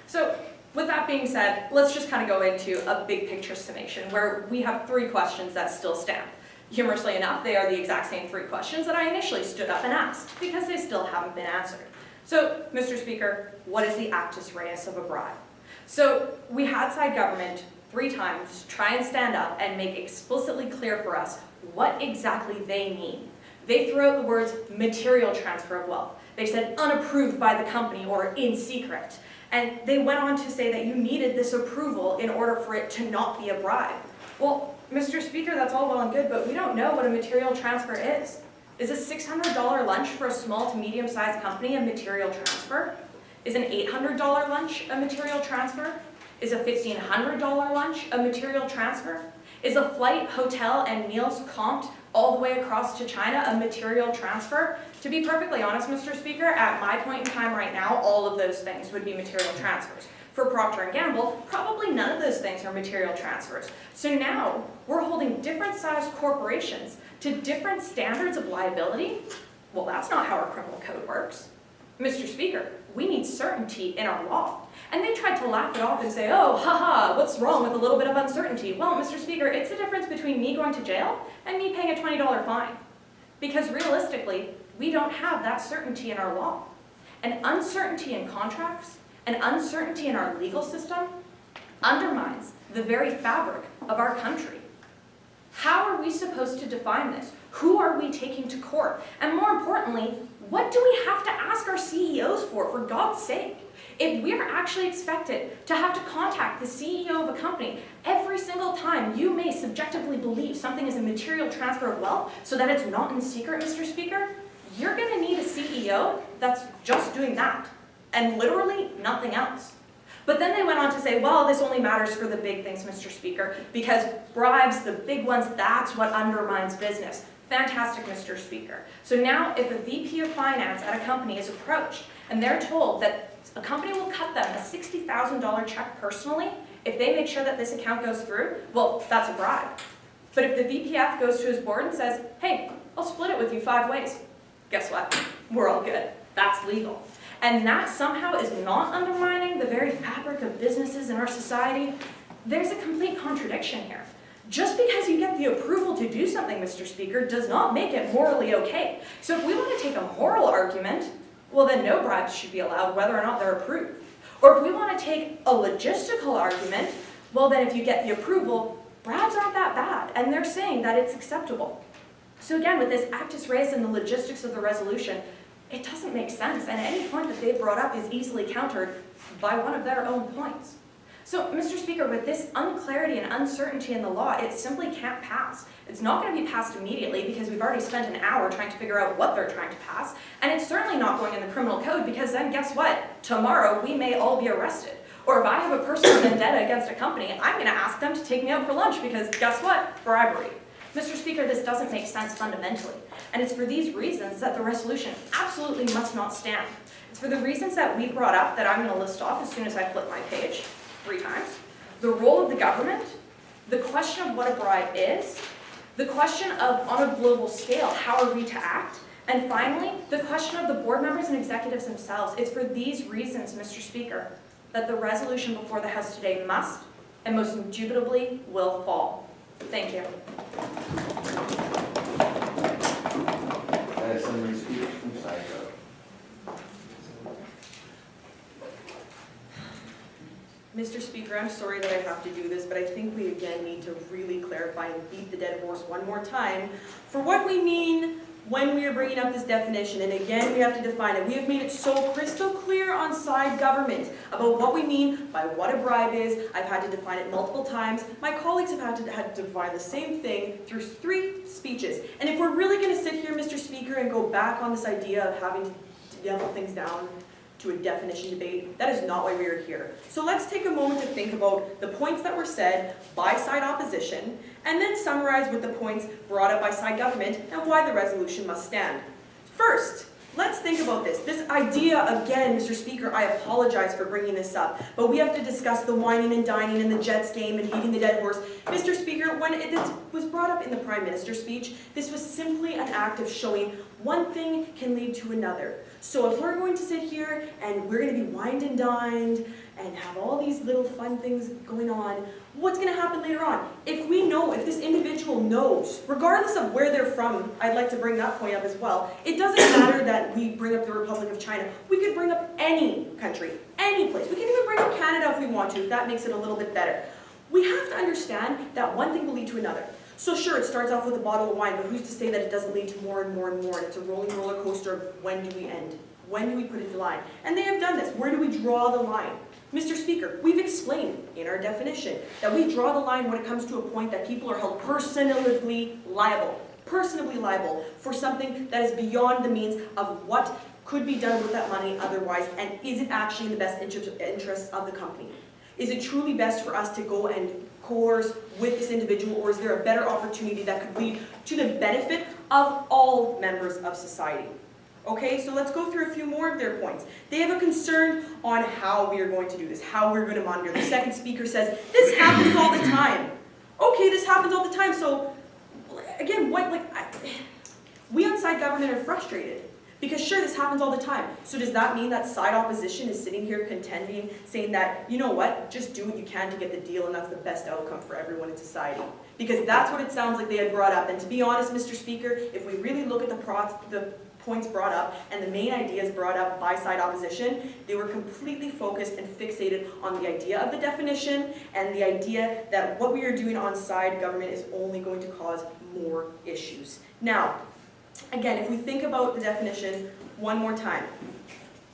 So with that being said, let's just kind of go into a big picture summation where we have 3 questions that still stand. Humorously enough, they are the exact same 3 questions that I initially stood up and asked because they still haven't been answered. So, Mr. Speaker, what is the actus reus of a bribe? So we had side government 3 times try and stand up and make explicitly clear for us what exactly they mean. They threw out the words material transfer of wealth. They said unapproved by the company or in secret. And they went on to say that you needed this approval in order for it to not be a bribe. Well, Mr. Speaker, that's all well and good, but we don't know what a material transfer is. Is a $600 lunch for a small to medium-sized company a material transfer? Is an $800 lunch a material transfer? Is a $1,500 lunch a material transfer? Is a flight, hotel, and meals comped all the way across to China a material transfer? To be perfectly honest, Mr. Speaker, at my point in time right now, all of those things would be material transfers. For Procter & Gamble, probably none of those things are material transfers. So now, we're holding different sized corporations to different standards of liability? Well, that's not how our criminal code works. Mr. Speaker, we need certainty in our law. And they tried to laugh it off and say, oh, haha, what's wrong with a little bit of uncertainty? Well, Mr. Speaker, it's the difference between me going to jail and me paying a $20 fine. Because realistically, we don't have that certainty in our law. And uncertainty in contracts and uncertainty in our legal system undermines the very fabric of our country. How are we supposed to define this? Who are we taking to court? And more importantly, what do we have to ask our CEOs for God's sake? If we're actually expected to have to contact the CEO of a company every single time you may subjectively believe something is a material transfer of wealth so that it's not in secret, Mr. Speaker, you're going to need a CEO that's just doing that and literally nothing else. But then they went on to say, well, this only matters for the big things, Mr. Speaker, because bribes, the big ones, that's what undermines business. Fantastic, Mr. Speaker. So now if a VP of finance at a company is approached and they're told that A company will cut them a $60,000 check personally if they make sure that this account goes through. Well, that's a bribe. But if the VPF goes to his board and says, hey, I'll split it with you 5 ways, guess what? We're all good. That's legal. And that somehow is not undermining the very fabric of businesses in our society. There's a complete contradiction here. Just because you get the approval to do something, Mr. Speaker, does not make it morally okay. So if we want to take a moral argument, well then no bribes should be allowed whether or not they're approved. Or if we want to take a logistical argument, well then if you get the approval, bribes aren't that bad, and they're saying that it's acceptable. So again, with this actus reus and the logistics of the resolution, it doesn't make sense, and any point that they brought up is easily countered by one of their own points. So, Mr. Speaker, with this unclarity and uncertainty in the law, it simply can't pass. It's not going to be passed immediately because we've already spent an hour trying to figure out what they're trying to pass, and it's certainly not going in the criminal code because then guess what? Tomorrow we may all be arrested. Or if I have a personal vendetta against a company, I'm going to ask them to take me out for lunch because guess what? Bribery. Mr. Speaker, this doesn't make sense fundamentally, and it's for these reasons that the resolution absolutely must not stand. It's for the reasons that we brought up that I'm going to list off as soon as I flip my page 3 times. The role of the government, the question of what a bribe is, the question of, on a global scale, how are we to act, and finally, the question of the board members and executives themselves. It's for these reasons, Mr. Speaker, that the resolution before the House today must, and most indubitably, will fall. Thank you. Summary speech from Psycho. Mr. Speaker, I'm sorry that I have to do this, but I think we again need to really clarify and beat the dead horse one more time for what we mean when we are bringing up this definition. And again, we have to define it. We have made it so crystal clear on side government about what we mean by what a bribe is. I've had to define it multiple times. My colleagues have had to define the same thing through 3 speeches. And if we're really going to sit here, Mr. Speaker, and go back on this idea of having to devil things down to a definition debate, that is not why we are here. So let's take a moment to think about the points that were said by side opposition, and then summarize with the points brought up by side government and why the resolution must stand. First, let's think about this. This idea, again, Mr. Speaker, I apologize for bringing this up, but we have to discuss the whining and dining and the Jets game and beating the dead horse. Mr. Speaker, when it was brought up in the Prime Minister's speech, this was simply an act of showing one thing can lead to another. So if we're going to sit here and we're going to be wined and dined and have all these little fun things going on, what's going to happen later on? If we know, if this individual knows, regardless of where they're from, I'd like to bring that point up as well. It doesn't matter that we bring up the Republic of China. We could bring up any country, any place. We can even bring up Canada if we want to, if that makes it a little bit better. We have to understand that one thing will lead to another. So sure, it starts off with a bottle of wine, but who's to say that it doesn't lead to more and more and more? And it's a rolling roller coaster of when do we end? When do we put it to line? And they have done this. Where do we draw the line? Mr. Speaker, we've explained in our definition that we draw the line when it comes to a point that people are held personally liable for something that is beyond the means of what could be done with that money otherwise, and is it actually in the best interests of the company? Is it truly best for us to go and coerce with this individual, or is there a better opportunity that could lead to the benefit of all members of society? Okay, so let's go through a few more of their points. They have a concern on how we are going to do this, how we're going to monitor. The second speaker says, this happens all the time. Okay, this happens all the time, so again, we on side government are frustrated. Because sure, this happens all the time. So does that mean that side opposition is sitting here contending, saying that, you know what, just do what you can to get the deal and that's the best outcome for everyone in society? Because that's what it sounds like they had brought up. And to be honest, Mr. Speaker, if we really look at the points brought up and the main ideas brought up by side opposition, they were completely focused and fixated on the idea of the definition and the idea that what we are doing on side government is only going to cause more issues. Now, again, if we think about the definition one more time,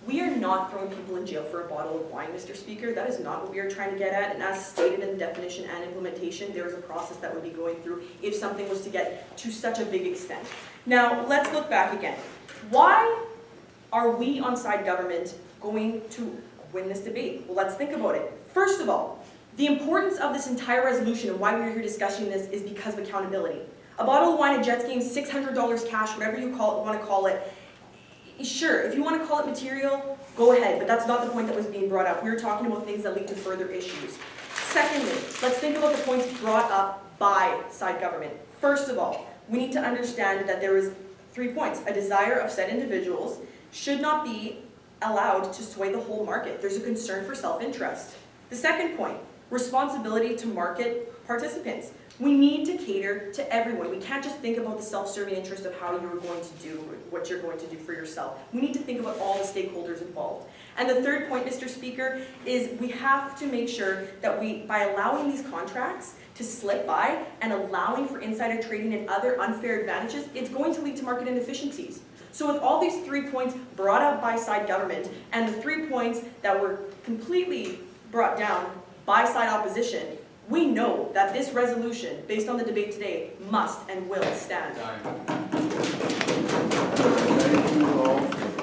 we are not throwing people in jail for a bottle of wine, Mr. Speaker. That is not what we are trying to get at. And as stated in the definition and implementation, there is a process that would be going through if something was to get to such a big extent. Now, let's look back again. Why are we on side government going to win this debate? Well, let's think about it. First of all, the importance of this entire resolution and why we're here discussing this is because of accountability. A bottle of wine at Jets game, $600 cash, whatever you want to call it. Sure, if you want to call it material, go ahead, but that's not the point that was being brought up. We were talking about things that lead to further issues. Secondly, let's think about the points brought up by side government. First of all, we need to understand that there is 3 points. A desire of said individuals should not be allowed to sway the whole market. There's a concern for self-interest. The second point, responsibility to market participants. We need to cater to everyone. We can't just think about the self-serving interest of how you're going to do what you're going to do for yourself. We need to think about all the stakeholders involved. And the third point, Mr. Speaker, is we have to make sure that by allowing these contracts to slip by and allowing for insider trading and other unfair advantages, it's going to lead to market inefficiencies. So with all these 3 points brought up by side government and the 3 points that were completely brought down by side opposition, we know that this resolution, based on the debate today, must and will stand. Thank you all.